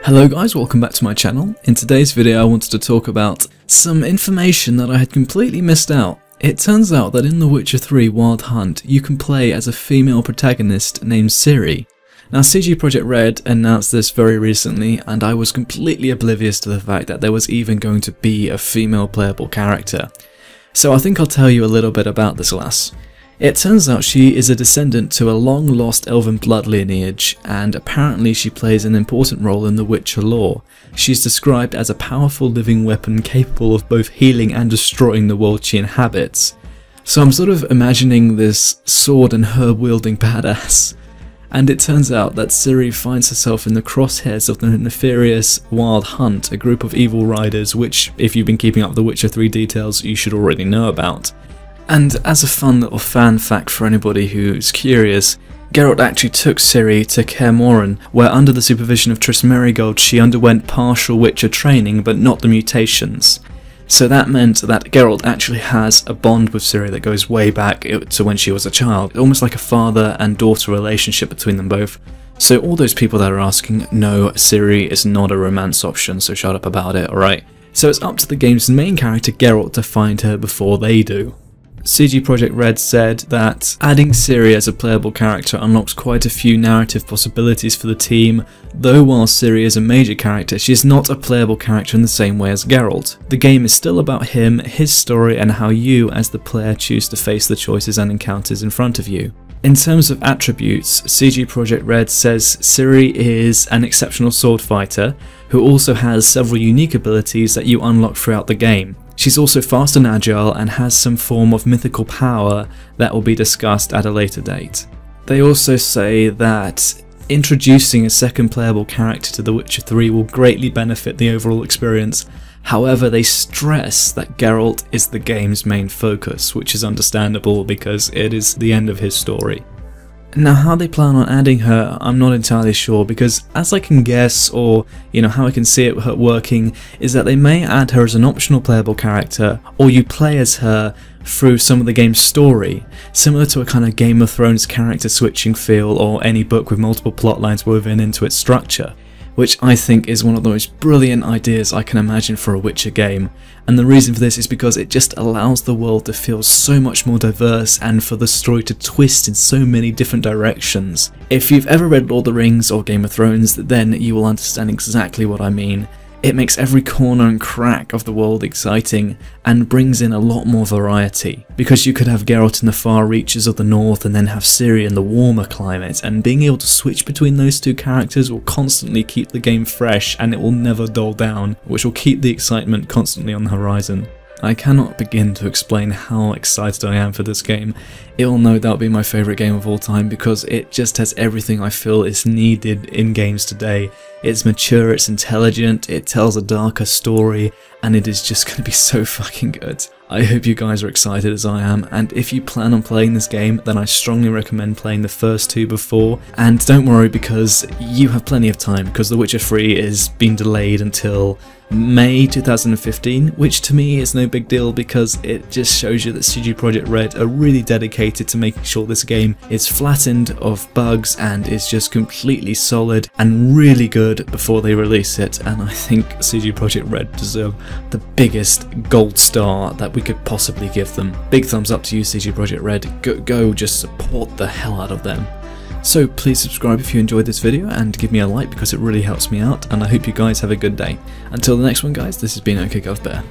Hello guys, welcome back to my channel. In today's video I wanted to talk about some information that I had completely missed out. It turns out that in The Witcher 3 Wild Hunt you can play as a female protagonist named Ciri. Now CG Projekt Red announced this very recently and I was completely oblivious to the fact that there was even going to be a female playable character. So I think I'll tell you a little bit about this lass. It turns out she is a descendant to a long-lost elven blood lineage, and apparently she plays an important role in the Witcher lore. She's described as a powerful living weapon capable of both healing and destroying the world she inhabits. So I'm sort of imagining this sword and herb-wielding badass. And it turns out that Ciri finds herself in the crosshairs of the nefarious Wild Hunt, a group of evil riders which, if you've been keeping up the Witcher 3 details, you should already know about. And as a fun little fan fact for anybody who's curious, Geralt actually took Ciri to Kaer Morhen, where under the supervision of Triss Merigold she underwent partial Witcher training but not the mutations. So that meant that Geralt actually has a bond with Ciri that goes way back to when she was a child, almost like a father and daughter relationship between them both. So all those people that are asking, no, Ciri is not a romance option, so shut up about it, alright? So it's up to the game's main character Geralt to find her before they do. CG Projekt Red said that adding Ciri as a playable character unlocks quite a few narrative possibilities for the team, though while Ciri is a major character, she is not a playable character in the same way as Geralt. The game is still about him, his story, and how you as the player choose to face the choices and encounters in front of you. In terms of attributes, CG Projekt Red says Ciri is an exceptional sword fighter, who also has several unique abilities that you unlock throughout the game. She's also fast and agile and has some form of mythical power that will be discussed at a later date. They also say that introducing a second playable character to The Witcher 3 will greatly benefit the overall experience. However, they stress that Geralt is the game's main focus, which is understandable because it is the end of his story. Now how they plan on adding her, I'm not entirely sure, because as I can guess, or how I can see it working, is that they may add her as an optional playable character, or you play as her through some of the game's story, similar to a kind of Game of Thrones character switching feel, or any book with multiple plot lines woven into its structure, which I think is one of the most brilliant ideas I can imagine for a Witcher game. And the reason for this is because it just allows the world to feel so much more diverse and for the story to twist in so many different directions. If you've ever read Lord of the Rings or Game of Thrones, then you will understand exactly what I mean. It makes every corner and crack of the world exciting and brings in a lot more variety, because you could have Geralt in the far reaches of the north and then have Ciri in the warmer climate, and being able to switch between those two characters will constantly keep the game fresh and it will never dull down, which will keep the excitement constantly on the horizon. I cannot begin to explain how excited I am for this game. It will no doubt be my favourite game of all time because it just has everything I feel is needed in games today. It's mature, it's intelligent, it tells a darker story, and it is just going to be so fucking good. I hope you guys are excited as I am, and if you plan on playing this game, then I strongly recommend playing the first two before. And don't worry, because you have plenty of time, because The Witcher 3 is being delayed until May 2015, which to me is no big deal because it just shows you that CG Projekt Red are really dedicated to making sure this game is flattened of bugs and is just completely solid and really good before they release it, and I think CG Projekt Red deserve the biggest gold star that we could possibly give them. Big thumbs up to you, CG Projekt Red. Go just support the hell out of them. So please subscribe if you enjoyed this video and give me a like because it really helps me out, and I hope you guys have a good day. Until the next one guys, this has been OKGovBear.